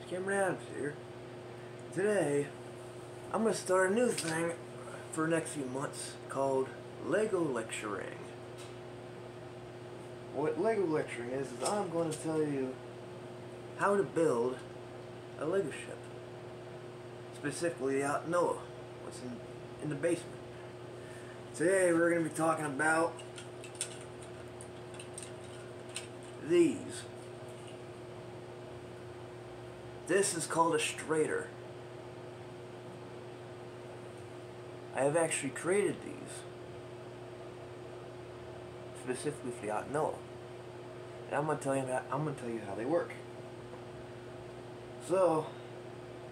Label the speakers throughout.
Speaker 1: Cameron Adams here. Today, I'm going to start a new thing for the next few months called Lego lecturing. What Lego lecturing is I'm going to tell you how to build a Lego ship. Specifically out Noah, what's in the basement. Today we're going to be talking about these. This is called a Stratter. I have actually created these specifically for the Yacht Noah, and I'm gonna tell you how they work. So,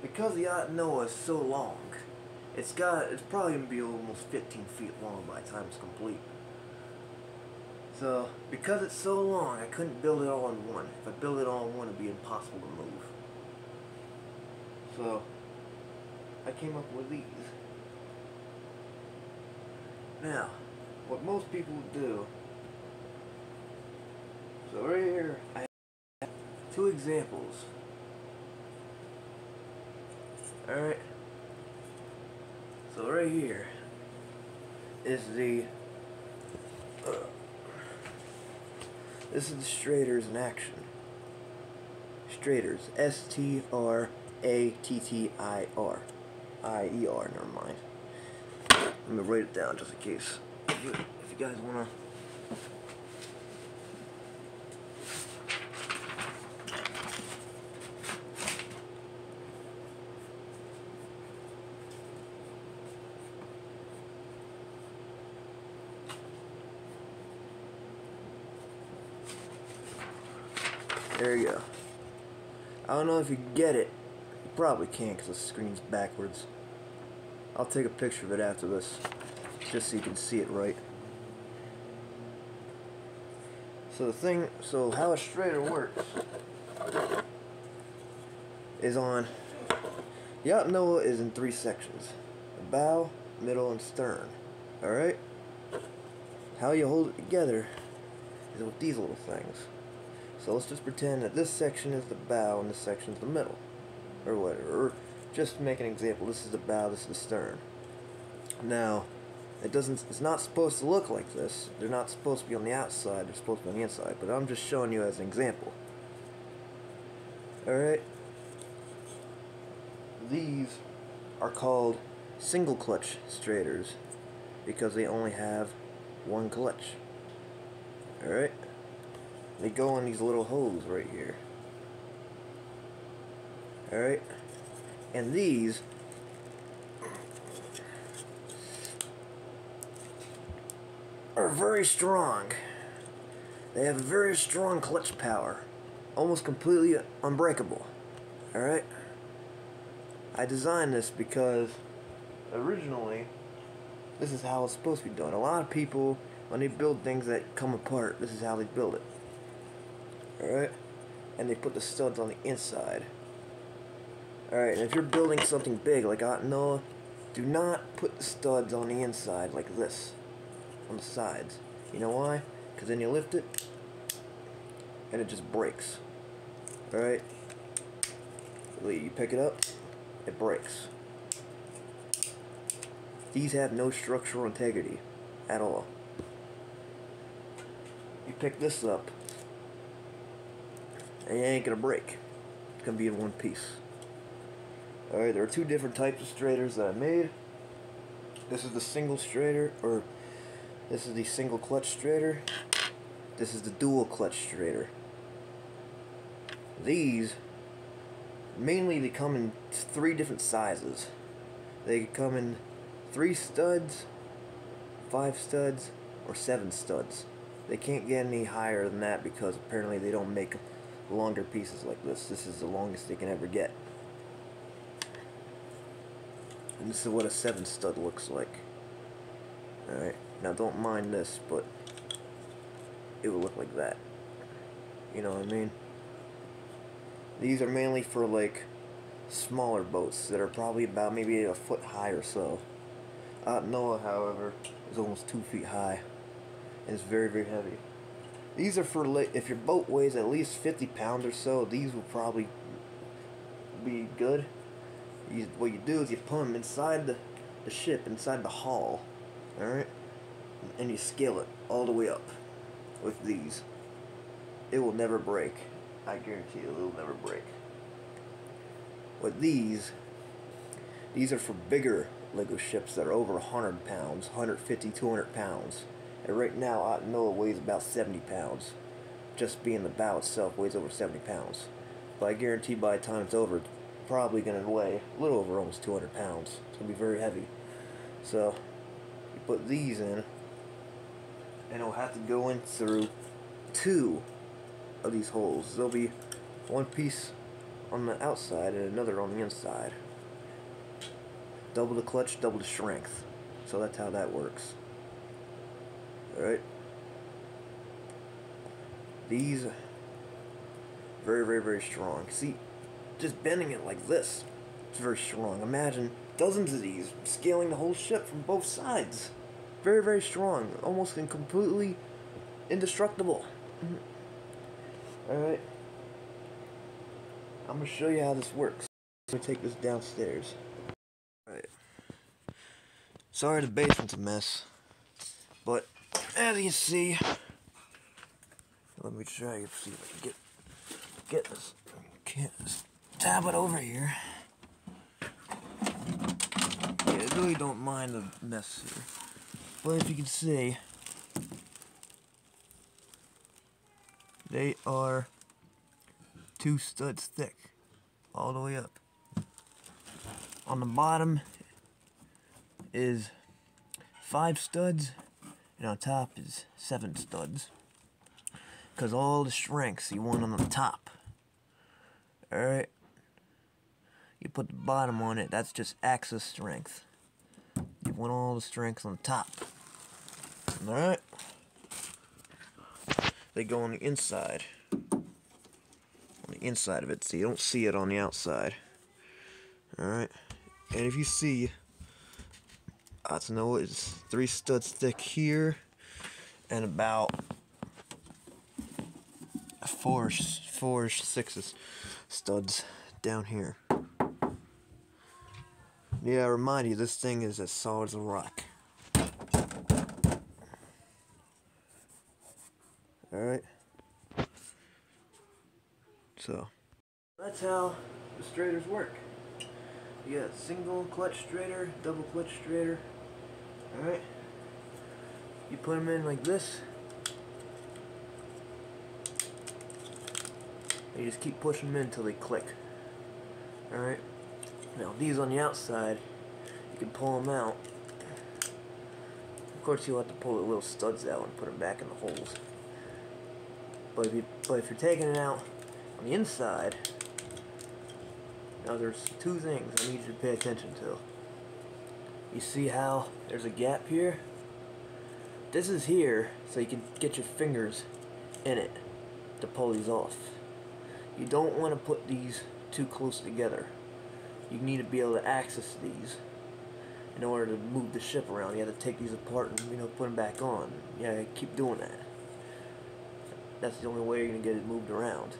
Speaker 1: because the Yacht Noah is so long, it's probably gonna be almost 15 feet long by the time it's complete. So, because it's so long, I couldn't build it all in one. If I build it all in one, it'd be impossible to move. So, I came up with these. Now, what most people do, so right here, I have two examples. Alright, so right here is this is the Strattiers in action. Strattiers, S-T-R-A-T-T-I-R, I-E-R, never mind. Let me write it down just in case, if you guys wanna. There you go. I don't know if you get it. You probably can't because the screen's backwards. I'll take a picture of it after this, just so you can see it right. So how a Stratter works is the Yacht Noah is in 3 sections: the bow, middle, and stern. Alright? How you hold it together is with these little things. So let's just pretend that this section is the bow and this section is the middle, or whatever. Or just to make an example, this is the bow, this is the stern. Now, it's not supposed to look like this. They're not supposed to be on the outside, they're supposed to be on the inside, but I'm just showing you as an example. Alright? These are called single clutch Stratters because they only have one clutch. Alright? They go in these little holes right here. Alright? And these are very strong. They have a very strong clutch power. Almost completely unbreakable. Alright? I designed this because originally this is how it's supposed to be done. A lot of people, when they build things that come apart, this is how they build it. Alright? And they put the studs on the inside. Alright, and if you're building something big like Yacht Noah, do not put the studs on the inside like this, on the sides. You know why? Because then you lift it, and it just breaks. Alright? You pick it up, it breaks. These have no structural integrity at all. You pick this up, and it ain't gonna break. It's gonna be in one piece. Alright, there are 2 different types of Stratters that I made. This is the single Stratter, or this is the single clutch Stratter. This is the dual clutch Stratter. These, mainly they come in 3 different sizes. They could come in 3 studs, 5 studs, or 7 studs. They can't get any higher than that because apparently they don't make longer pieces like this. This is the longest they can ever get. And this is what a 7 stud looks like. Alright, now don't mind this, but it will look like that. You know what I mean? These are mainly for like smaller boats that are probably about maybe a foot high or so. Noah, however, is almost 2 feet high and it's very, very heavy. These are for if your boat weighs at least 50 pounds or so, these will probably be good, what you do is you put them inside the ship, inside the hull, alright? And you scale it all the way up with these. It will never break. I guarantee you, it will never break. With these are for bigger Lego ships that are over 100 pounds, 150, 200 pounds. And right now, I know it weighs about 70 pounds. Just being the bow itself weighs over 70 pounds. But I guarantee by the time it's over, it's probably going to weigh a little over almost 200 pounds. It's going to be very heavy. So, you put these in, and it'll have to go in through 2 of these holes. There'll be one piece on the outside and another on the inside. Double the clutch, double the strength. So that's how that works. Alright. These very, very, very strong. See, just bending it like this, it's very strong. Imagine dozens of these scaling the whole ship from both sides. Very, very strong. Almost and completely indestructible. Alright. I'm going to show you how this works. Let me take this downstairs. Alright. Sorry the basement's a mess. But, as you see... Let me try to see if I can get this tablet over here. Yeah, I really don't mind the mess here. But if you can see, they are 2 studs thick, all the way up. On the bottom is 5 studs, and on top is 7 studs. Because all the strengths you want on the top. Alright? You put the bottom on it, that's just axis strength. You want all the strengths on the top. Alright? They go on the inside. On the inside of it, so you don't see it on the outside. Alright? And if you see, I know it's 3 studs thick here, and about 4 or 6 studs down here. Yeah, I remind you, this thing is as solid as a rock. Alright. So, that's how the Strattiers work. You got single clutch straighter, double clutch straighter. Alright. You put them in like this. And you just keep pushing them in until they click. Alright. Now these on the outside, you can pull them out. Of course you'll have to pull the little studs out and put them back in the holes. But if you're taking it out on the inside, now there's 2 things I need you to pay attention to. You see how there's a gap here? This is here so you can get your fingers in it to pull these off. You don't want to put these too close together. You need to be able to access these in order to move the ship around. You have to take these apart and put them back on. Yeah, keep doing that. That's the only way you're gonna get it moved around.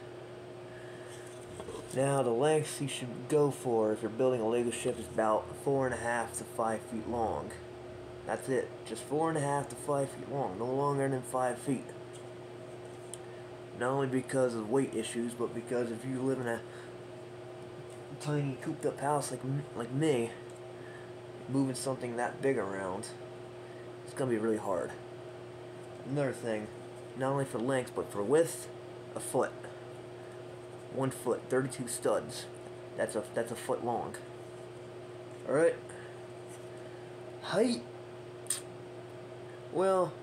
Speaker 1: Now the length you should go for if you're building a Lego ship is about 4.5 to 5 feet long. That's it. Just 4.5 to 5 feet long. No longer than 5 feet. Not only because of weight issues, but because if you live in a tiny cooped up house like me, moving something that big around, it's gonna be really hard. Another thing, not only for length but for width, a foot. 1 foot, 32 studs. That's a foot long. Alright. Height. Well,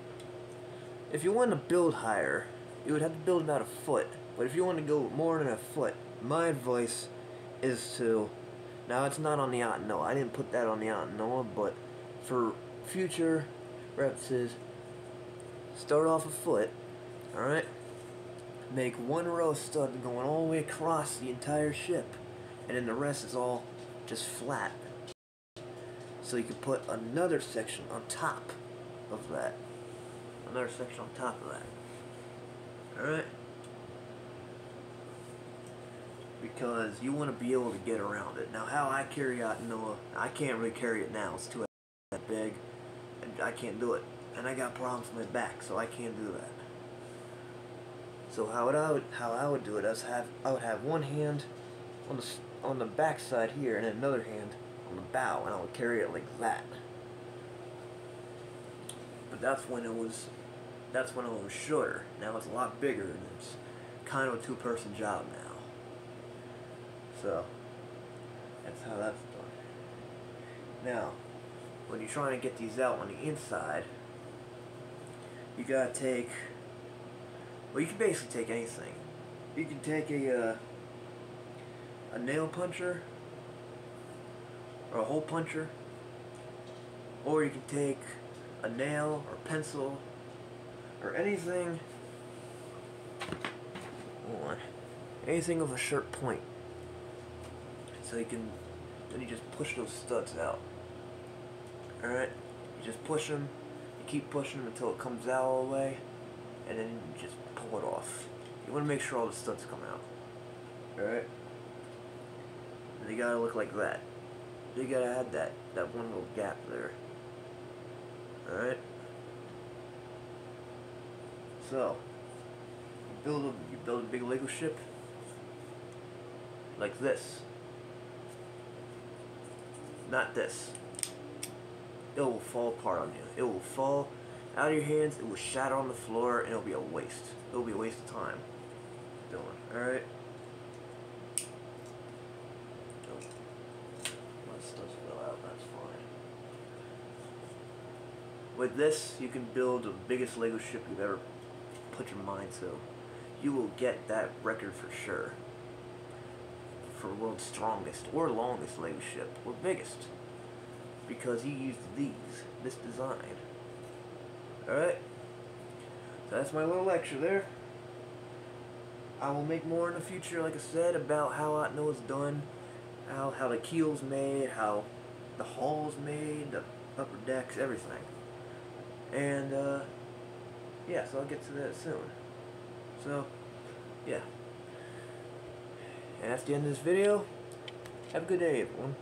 Speaker 1: if you want to build higher, you would have to build about a foot. But if you want to go more than a foot, my advice is to... Now, it's not on the Noah. I didn't put that on the Noah, but for future references, start off a foot, alright? Make 1 row of stud going all the way across the entire ship, and then the rest is all just flat. So you can put another section on top of that. Another section on top of that. Alright? because you want to be able to get around it. Now, how I carry out Noah, I can't really carry it now. It's too big, and I can't do it. And I got problems with my back, so I can't do that. So how I would do it is I would have one hand on the back side here, and another hand on the bow, and I would carry it like that. But that's when it was shorter. Now it's a lot bigger, and it's kind of a two-person job now. So that's how that's done. Now, when you're trying to get these out on the inside, you gotta take, well, you can basically take anything. You can take a nail puncher, or a hole puncher, or you can take a nail or pencil or anything, anything of a sharp point. So then you just push those studs out. Alright? You just push them, you keep pushing them until it comes out all the way, and then you just pull it off. You want to make sure all the studs come out. Alright? And they gotta look like that. You gotta add that one little gap there. Alright? So, you build a big Lego ship like this. Not this. It will fall apart on you. It will fall out of your hands, it will shatter on the floor, and it'll be a waste. It'll be a waste of time doing. Alright? Oh. My stuff fell out, that's fine. With this, you can build the biggest Lego ship you've ever put your mind to. You will get that record for sure. For world's strongest or longest Lego ship, or biggest. Because he used this design. Alright? So that's my little lecture there. I will make more in the future, like I said, about how I know it's done, how the keel's made, how the hull's made, the upper decks, everything. And, yeah, so I'll get to that soon. So, yeah. And that's the end of this video. Have a good day, everyone.